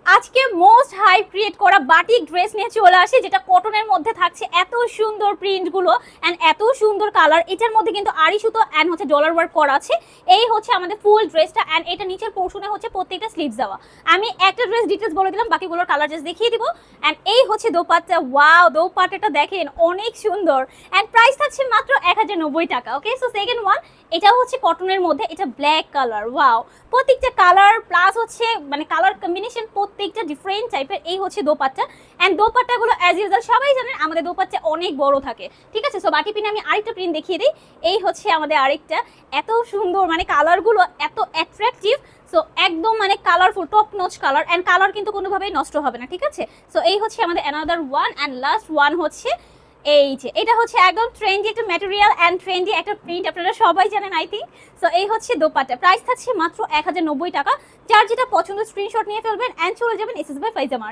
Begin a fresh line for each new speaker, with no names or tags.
আজকে most hype create করা batik dress নিয়ে চলে আসে, যেটা কটনের মধ্যে থাকছে। এত সুন্দর প্রিন্টগুলো অ্যান্ড এত সুন্দর কালার। এটার মধ্যে কিন্তু আড়ি সুতো অ্যান্ড হচ্ছে ডলার ওয়ার্ক করা আছে। এই হচ্ছে আমাদের ফুল ড্রেসটা অ্যান্ড এটা নিচের পোর্শনে হচ্ছে প্রত্যেকটা স্লিভস দেওয়া। আমি একটা ড্রেস ডিটেলস বলে দিলাম, বাকিগুলোর কালার জাস্ট দেখিয়ে দিব। অ্যান্ড এই হচ্ছে দোপাট্টা। ওয়াও, দোপাট্টাটা দেখেন অনেক সুন্দর অ্যান্ড প্রাইস থাকছে মাত্র 1090 টাকা। ওকে, সো সেকেন্ড ওয়ান, এটা হচ্ছে কটনের মধ্যে, এটা ব্ল্যাক কালার। ওয়াও, প্রত্যেকটা কালার প্লাস হচ্ছে মানে কালার কম্বিনেশন প্রত্যেকটা ডিফারেন্ট টাইপের। এই হচ্ছে দোপাট্টা অ্যান্ড দোপাট্টাগুলো অ্যাজ ইউজুয়াল সবাই জানেন আমাদের দোপাট্টা অনেক বড় থাকে, ঠিক আছে। সো বাটি পিনে আমি আরেকটা প্রিন্ট দেখিয়ে দিই। এই হচ্ছে আমাদের আরেকটা, এত সুন্দর মানে কালারগুলো এত অ্যাট্রাকটিভ। সো একদম মানে colourful, top notch colour and colour কিন্তু কোনোভাবেই নষ্ট হবে না, ঠিক আছে। সো এই হচ্ছে আমাদের another one and last one হচ্ছে এই যে, এটা হচ্ছে একদম ট্রেন্ডি একটা ম্যাটেরিয়াল অ্যান্ড ট্রেন্ডি একটা প্রিন্ট, আপনারা সবাই জানেন আই থিঙ্ক। সো এই হচ্ছে দোপাট্টা, প্রাইস থাকছে মাত্র 1090 টাকা। যার যেটা পছন্দ স্ক্রিনশট নিয়ে ফেলবেন অ্যান্ড চলে যাবেন এসএস বাই ফাইজা মার্ট।